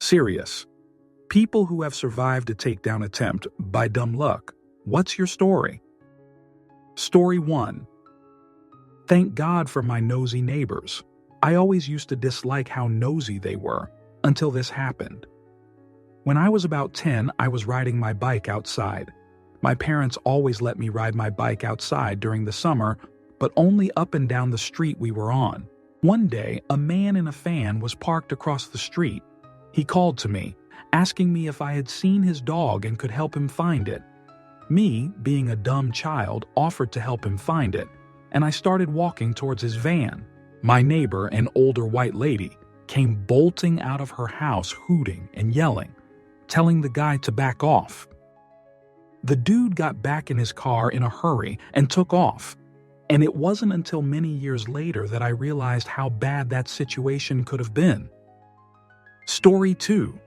Serious. People who have survived a takedown attempt by dumb luck. What's your story? Story 1. Thank God for my nosy neighbors. I always used to dislike how nosy they were, until this happened. When I was about 10, I was riding my bike outside. My parents always let me ride my bike outside during the summer, but only up and down the street we were on. One day, a man in a van was parked across the street. He called to me, asking me if I had seen his dog and could help him find it. Me, being a dumb child, offered to help him find it, and I started walking towards his van. My neighbor, an older white lady, came bolting out of her house hooting and yelling, telling the guy to back off. The dude got back in his car in a hurry and took off, and it wasn't until many years later that I realized how bad that situation could have been. Story 2.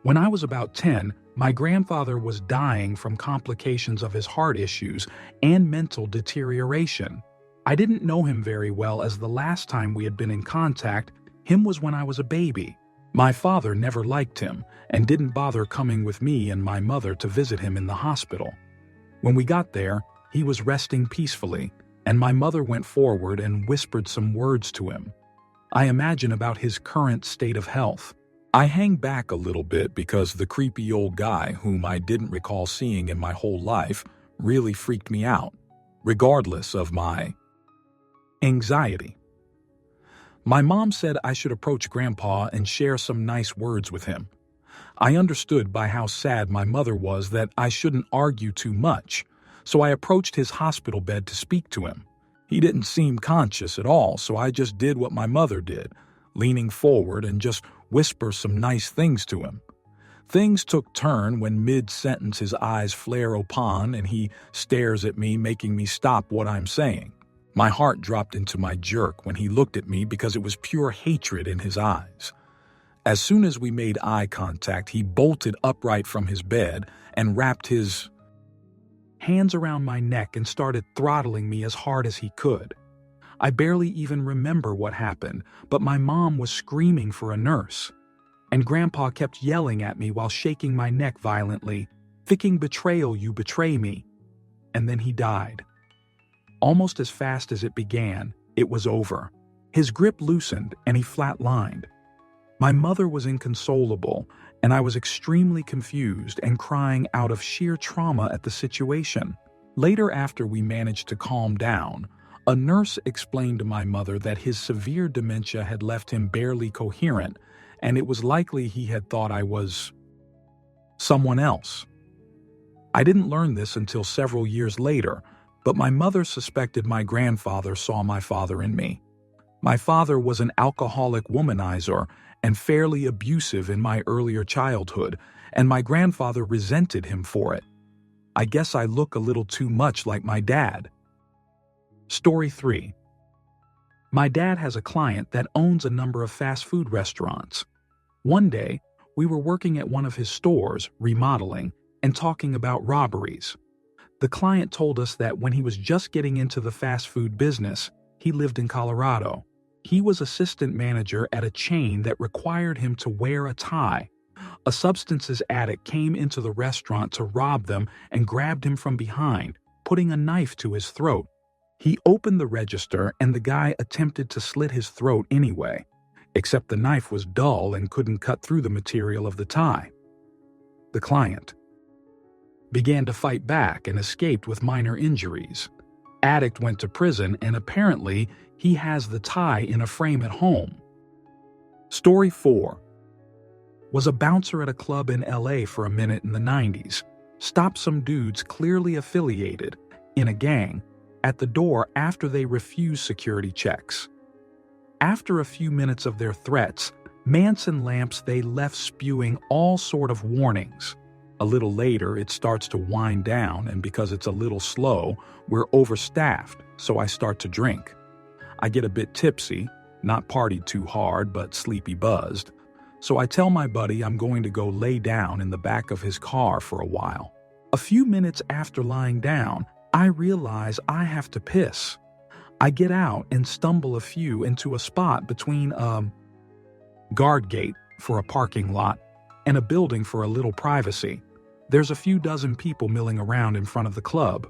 When I was about 10, my grandfather was dying from complications of his heart issues and mental deterioration. I didn't know him very well, as the last time we had been in contact him was when I was a baby. My father never liked him and didn't bother coming with me and my mother to visit him in the hospital. When we got there, he was resting peacefully, and my mother went forward and whispered some words to him. I imagine about his current state of health. I hang back a little bit because the creepy old guy, whom I didn't recall seeing in my whole life, really freaked me out, regardless of my anxiety. My mom said I should approach Grandpa and share some nice words with him. I understood by how sad my mother was that I shouldn't argue too much, so I approached his hospital bed to speak to him. He didn't seem conscious at all, so I just did what my mother did, leaning forward and just whisper some nice things to him. Things took turn when mid-sentence his eyes flare open and he stares at me, making me stop what I'm saying. My heart dropped into my jerk when he looked at me because it was pure hatred in his eyes. As soon as we made eye contact, he bolted upright from his bed and wrapped his hands around my neck and started throttling me as hard as he could. I barely even remember what happened, but my mom was screaming for a nurse, and Grandpa kept yelling at me while shaking my neck violently, "Ficking betrayal, you betray me." And then he died. Almost as fast as it began, it was over. His grip loosened and he flatlined. My mother was inconsolable, and I was extremely confused and crying out of sheer trauma at the situation. Later, after we managed to calm down, a nurse explained to my mother that his severe dementia had left him barely coherent, and it was likely he had thought I was someone else. I didn't learn this until several years later, but my mother suspected my grandfather saw my father in me. My father was an alcoholic womanizer and fairly abusive in my earlier childhood, and my grandfather resented him for it. I guess I look a little too much like my dad. Story 3. My dad has a client that owns a number of fast food restaurants. One day, we were working at one of his stores, remodeling, and talking about robberies. The client told us that when he was just getting into the fast food business, he lived in Colorado. He was assistant manager at a chain that required him to wear a tie. A substances addict came into the restaurant to rob them and grabbed him from behind, putting a knife to his throat. He opened the register and the guy attempted to slit his throat anyway, except the knife was dull and couldn't cut through the material of the tie. The client began to fight back and escaped with minor injuries. Addict went to prison, and apparently he has the tie in a frame at home. Story 4. Was a bouncer at a club in LA for a minute in the 90s. Stopped some dudes clearly affiliated, in a gang, at the door after they refused security checks. After a few minutes of their threats, Manson lamps they left spewing all sort of warnings. A little later, it starts to wind down, and because it's a little slow, we're overstaffed, so I start to drink. I get a bit tipsy, not partied too hard, but sleepy buzzed. So I tell my buddy I'm going to go lay down in the back of his car for a while. A few minutes after lying down, I realize I have to piss. I get out and stumble into a spot between a guard gate for a parking lot and a building for a little privacy. There's a few dozen people milling around in front of the club.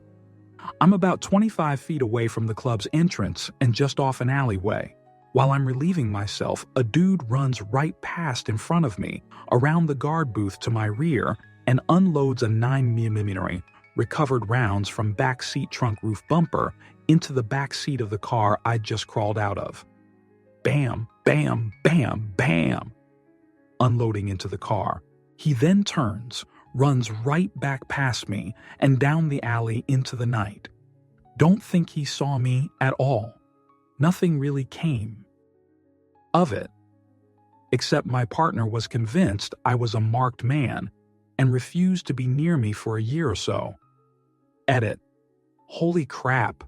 I'm about 25 feet away from the club's entrance and just off an alleyway. While I'm relieving myself, a dude runs right past in front of me, around the guard booth to my rear, and unloads a 9mm recovered rounds from back seat trunk roof bumper into the back seat of the car I'd just crawled out of. Bam, bam, bam, bam, unloading into the car. He then turns, runs right back past me and down the alley into the night. Don't think he saw me at all. Nothing really came of it, except my partner was convinced I was a marked man and refused to be near me for a year or so. Edit. Holy crap.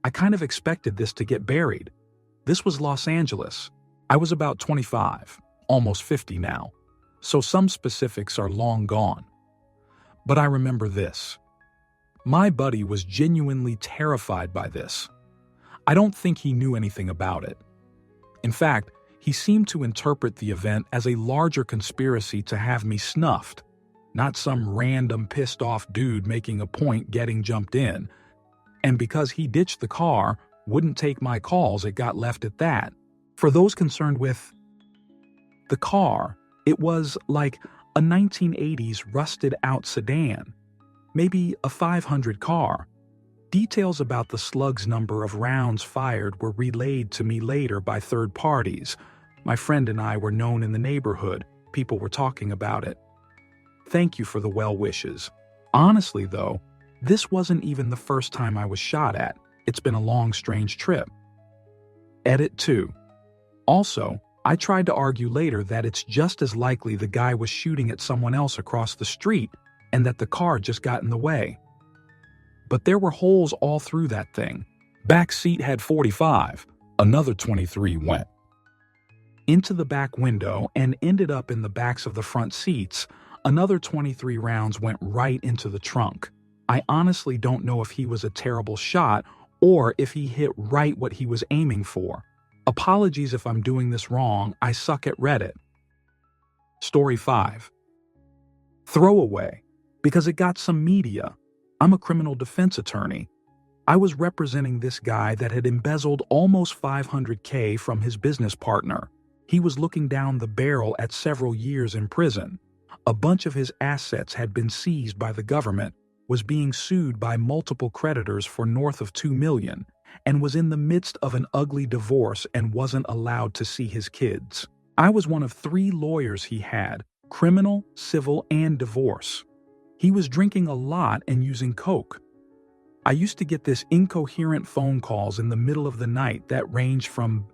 I kind of expected this to get buried. This was Los Angeles. I was about 25, almost 50 now, so some specifics are long gone. But I remember this. My buddy was genuinely terrified by this. I don't think he knew anything about it. In fact, he seemed to interpret the event as a larger conspiracy to have me snuffed, not some random pissed-off dude making a point getting jumped in. And because he ditched the car, wouldn't take my calls, it got left at that. For those concerned with the car, it was like a 1980s rusted-out sedan, maybe a 500 car. Details about the slug's number of rounds fired were relayed to me later by third parties. My friend and I were known in the neighborhood. People were talking about it. Thank you for the well wishes. Honestly, though, this wasn't even the first time I was shot at. It's been a long, strange trip. Edit 2. Also, I tried to argue later that it's just as likely the guy was shooting at someone else across the street and that the car just got in the way. But there were holes all through that thing. Back seat had 45. Another 23 went into the back window and ended up in the backs of the front seats. Another 23 rounds went right into the trunk. I honestly don't know if he was a terrible shot or if he hit right what he was aiming for. Apologies if I'm doing this wrong, I suck at Reddit. Story 5. Throwaway, because it got some media. I'm a criminal defense attorney. I was representing this guy that had embezzled almost $500K from his business partner. He was looking down the barrel at several years in prison. A bunch of his assets had been seized by the government, was being sued by multiple creditors for north of $2 million, and was in the midst of an ugly divorce and wasn't allowed to see his kids. I was one of 3 lawyers he had, criminal, civil, and divorce. He was drinking a lot and using coke. I used to get this incoherent phone calls in the middle of the night that ranged from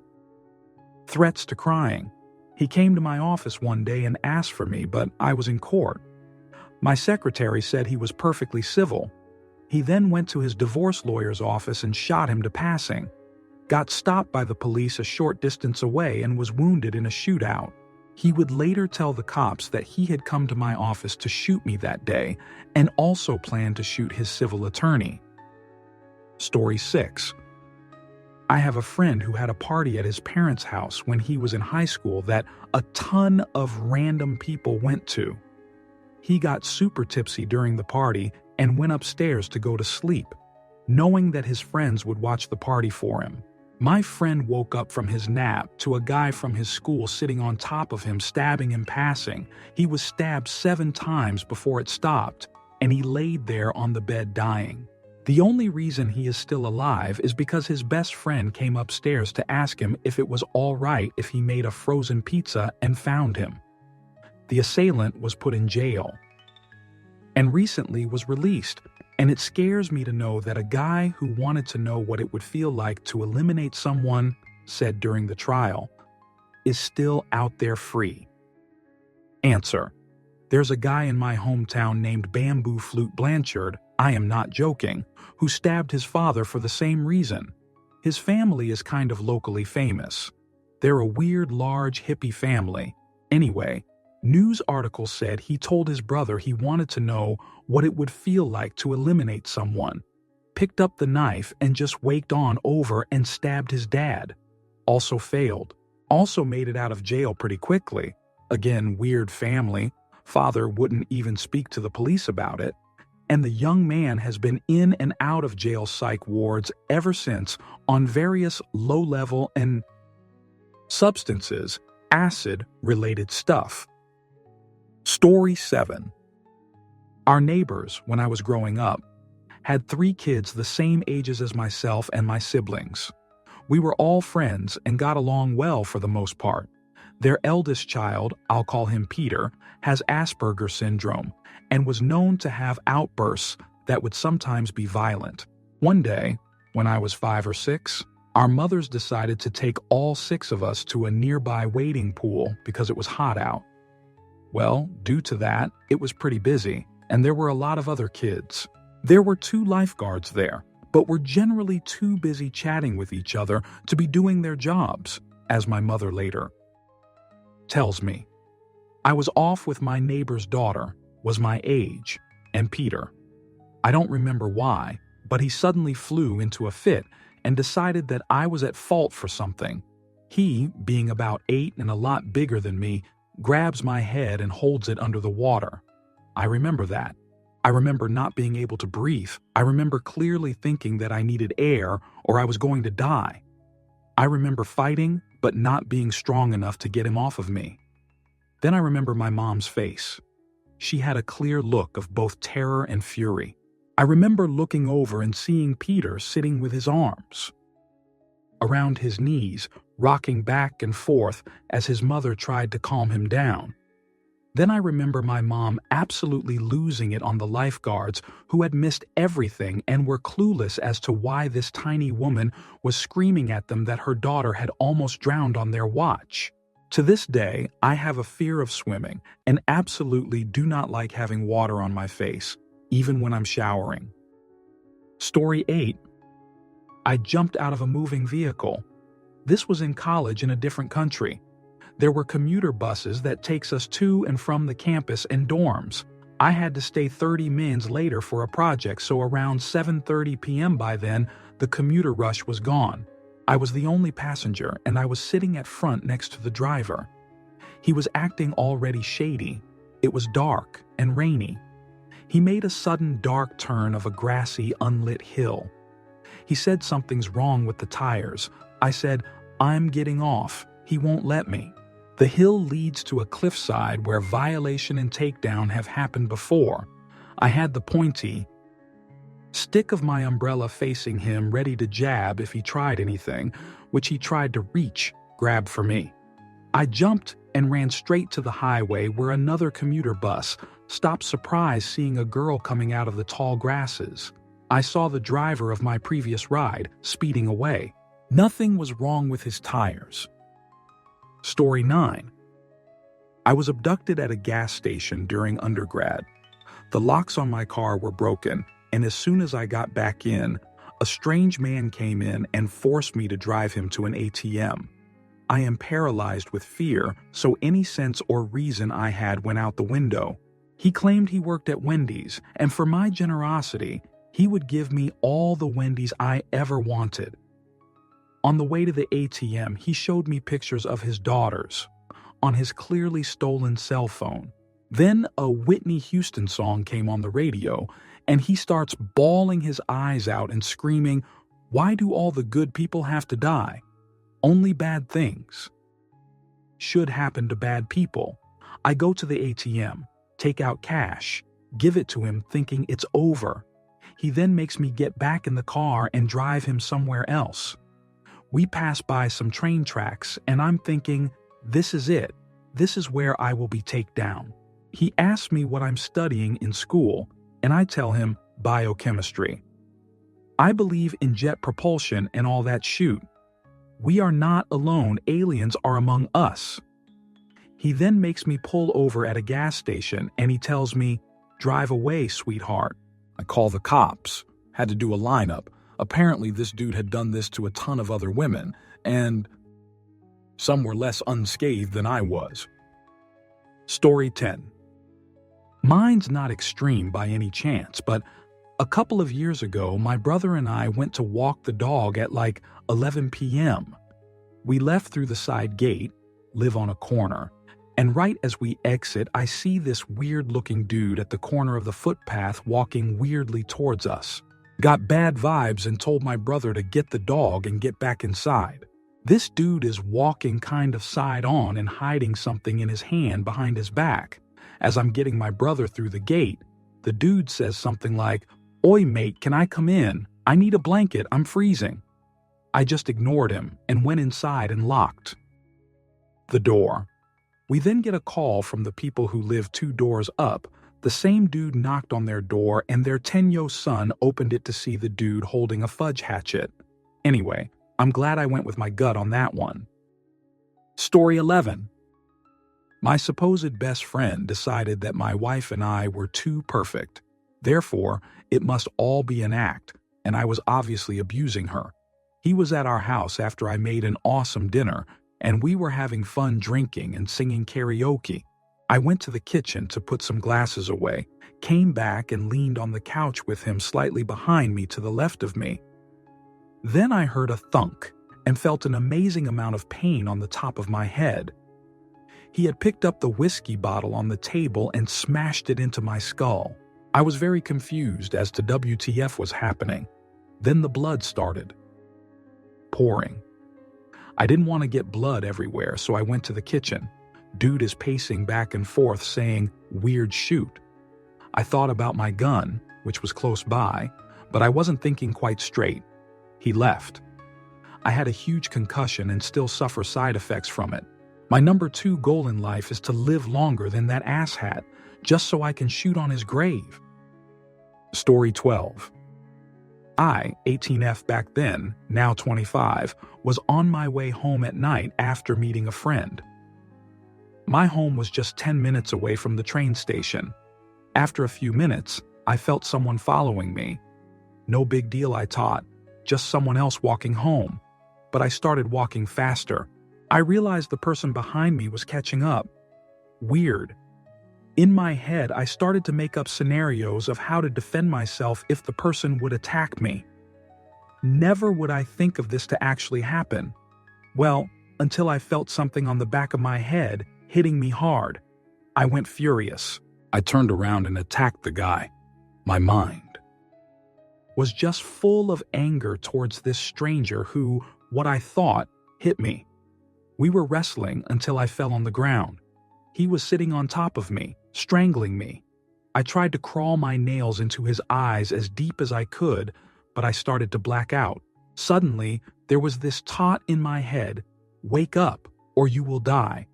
threats to crying. He came to my office one day and asked for me, but I was in court. My secretary said he was perfectly civil. He then went to his divorce lawyer's office and shot him to passing. Got stopped by the police a short distance away and was wounded in a shootout. He would later tell the cops that he had come to my office to shoot me that day and also planned to shoot his civil attorney. Story 6. I have a friend who had a party at his parents' house when he was in high school that a ton of random people went to. He got super tipsy during the party and went upstairs to go to sleep, knowing that his friends would watch the party for him. My friend woke up from his nap to a guy from his school sitting on top of him stabbing him passing. He was stabbed 7 times before it stopped, and he laid there on the bed dying. The only reason he is still alive is because his best friend came upstairs to ask him if it was all right if he made a frozen pizza and found him. The assailant was put in jail and recently was released, and it scares me to know that a guy who wanted to know what it would feel like to eliminate someone, said during the trial, is still out there free. Answer. There's a guy in my hometown named Bamboo Flute Blanchard, I am not joking, who stabbed his father for the same reason. His family is kind of locally famous. They're a weird, large, hippie family. Anyway, news articles said he told his brother he wanted to know what it would feel like to eliminate someone, picked up the knife and just waked on over and stabbed his dad. Also failed. Also made it out of jail pretty quickly. Again, weird family. Father wouldn't even speak to the police about it. And the young man has been in and out of jail psych wards ever since on various low-level and substances, acid-related stuff. Story 7. Our neighbors, when I was growing up, had 3 kids the same ages as myself and my siblings. We were all friends and got along well for the most part. Their eldest child, I'll call him Peter, has Asperger's syndrome and was known to have outbursts that would sometimes be violent. One day, when I was 5 or 6, our mothers decided to take all 6 of us to a nearby wading pool because it was hot out. Well, due to that, it was pretty busy, and there were a lot of other kids. There were 2 lifeguards there, but were generally too busy chatting with each other to be doing their jobs, as my mother later tells me. I was off with my neighbor's daughter, was my age, and Peter. I don't remember why, but he suddenly flew into a fit and decided that I was at fault for something. He, being about 8 and a lot bigger than me, grabs my head and holds it under the water. I remember that. I remember not being able to breathe. I remember clearly thinking that I needed air or I was going to die. I remember fighting, but not being strong enough to get him off of me. Then I remember my mom's face. She had a clear look of both terror and fury. I remember looking over and seeing Peter sitting with his arms around his knees, rocking back and forth as his mother tried to calm him down. Then I remember my mom absolutely losing it on the lifeguards who had missed everything and were clueless as to why this tiny woman was screaming at them that her daughter had almost drowned on their watch. To this day, I have a fear of swimming and absolutely do not like having water on my face, even when I'm showering. Story 8. I jumped out of a moving vehicle. This was in college in a different country. There were commuter buses that takes us to and from the campus and dorms. I had to stay 30 minutes later for a project, so around 7:30 p.m. by then, the commuter rush was gone. I was the only passenger, and I was sitting at front next to the driver. He was acting already shady. It was dark and rainy. He made a sudden dark turn of a grassy, unlit hill. He said something's wrong with the tires. I said, "I'm getting off." He won't let me. The hill leads to a cliffside where violation and takedown have happened before. I had the pointy stick of my umbrella facing him, ready to jab if he tried anything, which he tried to reach, grab for me. I jumped and ran straight to the highway where another commuter bus stopped, surprised seeing a girl coming out of the tall grasses. I saw the driver of my previous ride speeding away. Nothing was wrong with his tires. Story 9. I was abducted at a gas station during undergrad. The locks on my car were broken, and as soon as I got back in, a strange man came in and forced me to drive him to an ATM. I am paralyzed with fear, so any sense or reason I had went out the window. He claimed he worked at Wendy's, and for my generosity, he would give me all the Wendy's I ever wanted. On the way to the ATM, he showed me pictures of his daughters on his clearly stolen cell phone. Then a Whitney Houston song came on the radio, and he starts bawling his eyes out and screaming, "Why do all the good people have to die? Only bad things should happen to bad people." I go to the ATM, take out cash, give it to him thinking it's over. He then makes me get back in the car and drive him somewhere else. We pass by some train tracks, and I'm thinking, this is it. This is where I will be taken down. He asks me what I'm studying in school, and I tell him biochemistry. I believe in jet propulsion and all that shoot. We are not alone. Aliens are among us. He then makes me pull over at a gas station, and he tells me, "Drive away, sweetheart." I call the cops. Had to do a lineup. Apparently this dude had done this to a ton of other women, and some were less unscathed than I was. Story 10. Mine's not extreme by any chance, but a couple of years ago, my brother and I went to walk the dog at like 11 p.m. We left through the side gate, live on a corner, And right as we exit, I see this weird-looking dude at the corner of the footpath walking weirdly towards us. Got bad vibes and told my brother to get the dog and get back inside. This dude is walking kind of side on and hiding something in his hand behind his back. As I'm getting my brother through the gate, the dude says something like, "Oi mate, can I come in? I need a blanket, I'm freezing." I just ignored him and went inside and locked the door. We then get a call from the people who live 2 doors up. The same dude knocked on their door and their 10-year-old son opened it to see the dude holding a fudge hatchet. Anyway, I'm glad I went with my gut on that one. Story 11. My supposed best friend decided that my wife and I were too perfect. Therefore, it must all be an act, and I was obviously abusing her. He was at our house after I made an awesome dinner, and we were having fun drinking and singing karaoke. I went to the kitchen to put some glasses away, came back and leaned on the couch with him slightly behind me to the left of me. Then I heard a thunk and felt an amazing amount of pain on the top of my head. He had picked up the whiskey bottle on the table and smashed it into my skull. I was very confused as to WTF was happening. Then the blood started pouring. I didn't want to get blood everywhere, so I went to the kitchen. Dude is pacing back and forth saying, "Weird shoot." I thought about my gun, which was close by, but I wasn't thinking quite straight. He left. I had a huge concussion and still suffer side effects from it. My number 2 goal in life is to live longer than that asshat, just so I can shoot on his grave. Story 12. I, 18F back then, now 25, was on my way home at night after meeting a friend. My home was just 10 minutes away from the train station. After a few minutes, I felt someone following me. No big deal, I thought, just someone else walking home. But I started walking faster. I realized the person behind me was catching up. Weird. In my head, I started to make up scenarios of how to defend myself if the person would attack me. Never would I think of this to actually happen. Well, until I felt something on the back of my head hitting me hard. I went furious. I turned around and attacked the guy. My mind was just full of anger towards this stranger who, what I thought, hit me. We were wrestling until I fell on the ground. He was sitting on top of me, strangling me. I tried to crawl my nails into his eyes as deep as I could, but I started to black out. Suddenly, there was this thought in my head, "Wake up, or you will die."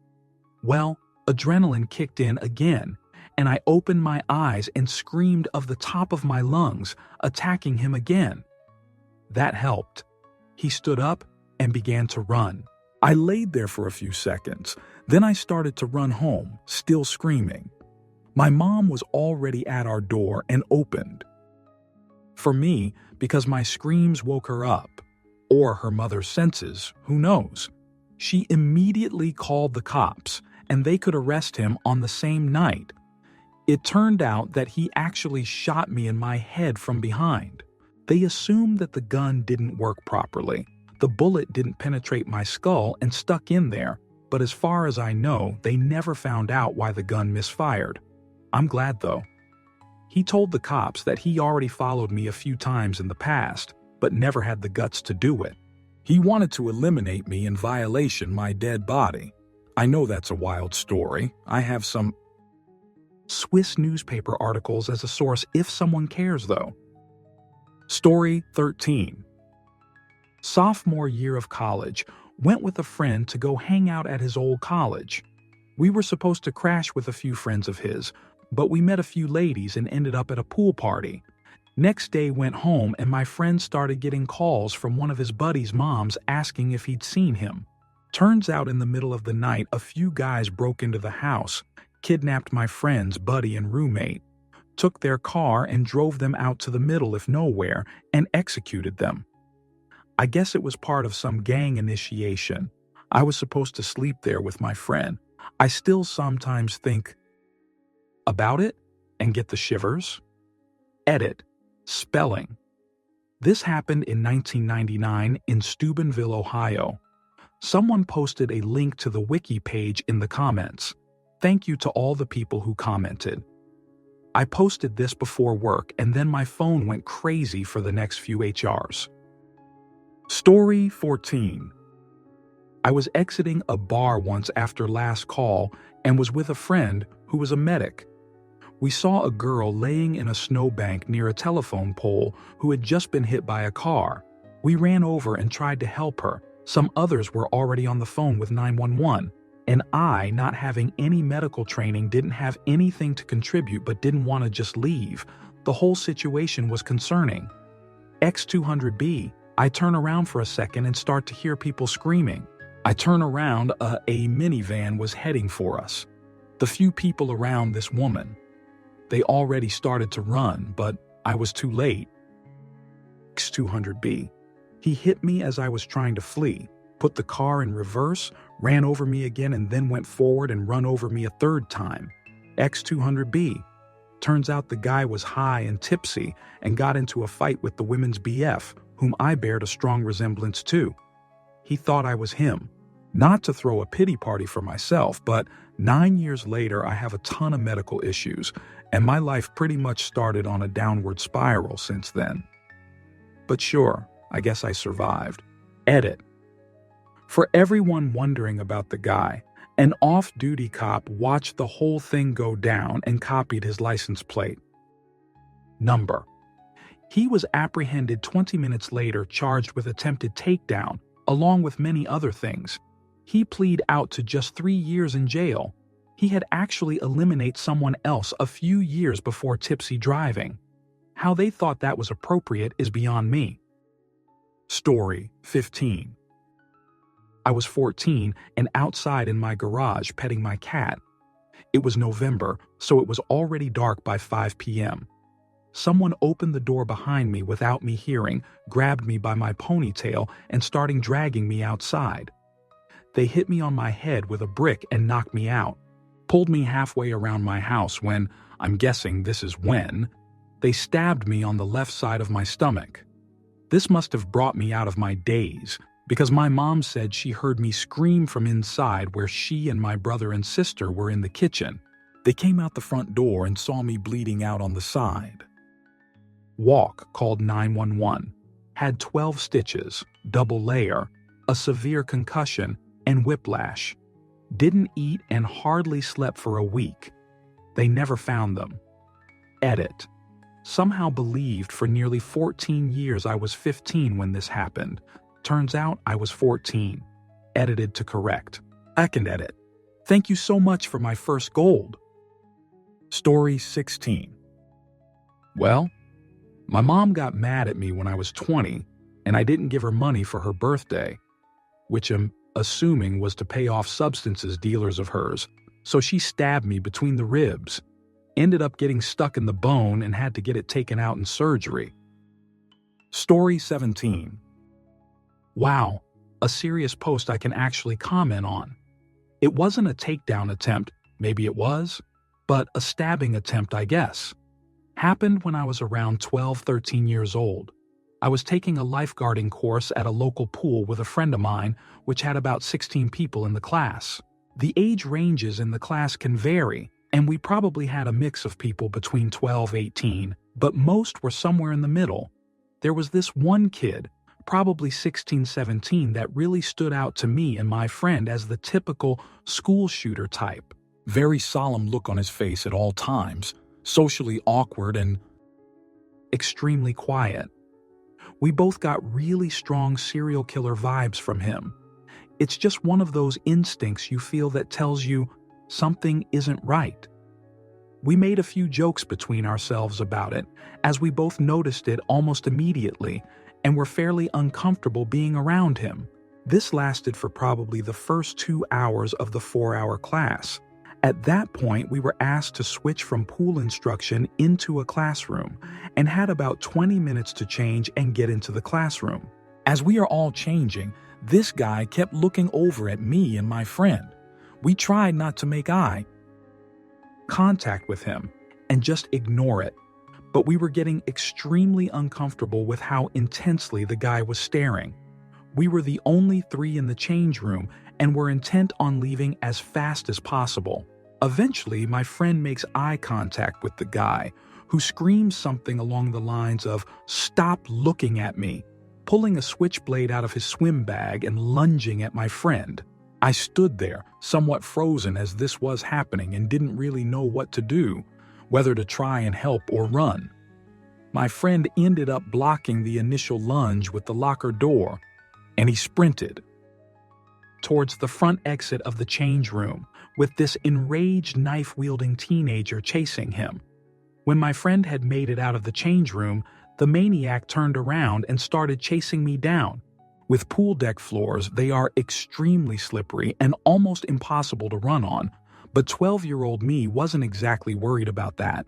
Well, adrenaline kicked in again, and I opened my eyes and screamed of the top of my lungs, attacking him again. That helped. He stood up and began to run. I laid there for a few seconds. Then I started to run home, still screaming. My mom was already at our door and opened for me because my screams woke her up, or her mother's senses, who knows. She immediately called the cops, and they could arrest him on the same night. It turned out that he actually shot me in my head from behind. They assumed that the gun didn't work properly. The bullet didn't penetrate my skull and stuck in there, but as far as I know, they never found out why the gun misfired. I'm glad though. He told the cops that he already followed me a few times in the past, but never had the guts to do it. He wanted to eliminate me in violation my dead body. I know that's a wild story. I have some Swiss newspaper articles as a source if someone cares though. Story 13. Sophomore year of college, went with a friend to go hang out at his old college. We were supposed to crash with a few friends of his, but we met a few ladies and ended up at a pool party. Next day went home and my friend started getting calls from one of his buddies' moms asking if he'd seen him. Turns out in the middle of the night a few guys broke into the house, kidnapped my friend's buddy and roommate, took their car and drove them out to the middle of nowhere and executed them. I guess it was part of some gang initiation. I was supposed to sleep there with my friend. I still sometimes think about it and get the shivers. Edit. Spelling. This happened in 1999 in Steubenville, Ohio. Someone posted a link to the wiki page in the comments. Thank you to all the people who commented. I posted this before work and then my phone went crazy for the next few HRs. Story 14. I was exiting a bar once after last call and was with a friend who was a medic. We saw a girl laying in a snowbank near a telephone pole who had just been hit by a car. We ran over and tried to help her. Some others were already on the phone with 911. And I, not having any medical training, didn't have anything to contribute but didn't want to just leave. The whole situation was concerning. X200B, I turn around for a second and start to hear people screaming. I turn around, a minivan was heading for us. The few people around this woman, they already started to run, but I was too late. X200B. He hit me as I was trying to flee, put the car in reverse, ran over me again and then went forward and run over me a third time. X200B. Turns out the guy was high and tipsy and got into a fight with the women's BF, whom I bared a strong resemblance to. He thought I was him. Not to throw a pity party for myself, but 9 years later I have a ton of medical issues, and my life pretty much started on a downward spiral since then. But sure, I guess I survived. Edit. For everyone wondering about the guy, an off-duty cop watched the whole thing go down and copied his license plate number. He was apprehended 20 minutes later, charged with attempted takedown, along with many other things. He pleaded out to just 3 years in jail. He had actually eliminated someone else a few years before tipsy driving. How they thought that was appropriate is beyond me. Story 15. I was 14 and outside in my garage petting my cat. It was November, so it was already dark by 5 p.m. Someone opened the door behind me without me hearing, grabbed me by my ponytail, and started dragging me outside. They hit me on my head with a brick and knocked me out, pulled me halfway around my house when, I'm guessing this is when, they stabbed me on the left side of my stomach. This must have brought me out of my daze, because my mom said she heard me scream from inside where she and my brother and sister were in the kitchen. They came out the front door and saw me bleeding out on the side. Walk called 911, had 12 stitches, double layer, a severe concussion, and whiplash. Didn't eat and hardly slept for a week. They never found them. Edit. Somehow believed for nearly 14 years I was 15 when this happened. Turns out I was 14. Edited to correct. I can edit. Thank you so much for my first gold. Story 16. Well, my mom got mad at me when I was 20 and I didn't give her money for her birthday, which I'm assuming was to pay off substances dealers of hers, so she stabbed me between the ribs. Ended up getting stuck in the bone and had to get it taken out in surgery. Story 17. Wow, a serious post I can actually comment on. It wasn't a takedown attempt, maybe it was, but a stabbing attempt, I guess. Happened when I was around 12, 13 years old. I was taking a lifeguarding course at a local pool with a friend of mine, which had about 16 people in the class. The age ranges in the class can vary, and we probably had a mix of people between 12, 18, but most were somewhere in the middle. There was this one kid, probably 16, 17, that really stood out to me and my friend as the typical school shooter type. Very solemn look on his face at all times, socially awkward and extremely quiet. We both got really strong serial killer vibes from him. It's just one of those instincts you feel that tells you something isn't right. We made a few jokes between ourselves about it, as we both noticed it almost immediately and were fairly uncomfortable being around him. This lasted for probably the first 2 hours of the 4-hour class. At that point, we were asked to switch from pool instruction into a classroom and had about 20 minutes to change and get into the classroom. As we are all changing, this guy kept looking over at me and my friend. We tried not to make eye contact with him and just ignore it, but we were getting extremely uncomfortable with how intensely the guy was staring. We were the only 3 in the change room and were intent on leaving as fast as possible. Eventually, my friend makes eye contact with the guy, who screams something along the lines of, "Stop looking at me," pulling a switchblade out of his swim bag and lunging at my friend. I stood there, somewhat frozen as this was happening, and didn't really know what to do, whether to try and help or run. My friend ended up blocking the initial lunge with the locker door, and he sprinted towards the front exit of the change room, with this enraged knife-wielding teenager chasing him. When my friend had made it out of the change room, the maniac turned around and started chasing me down. With pool deck floors, they are extremely slippery and almost impossible to run on, but 12-year-old me wasn't exactly worried about that.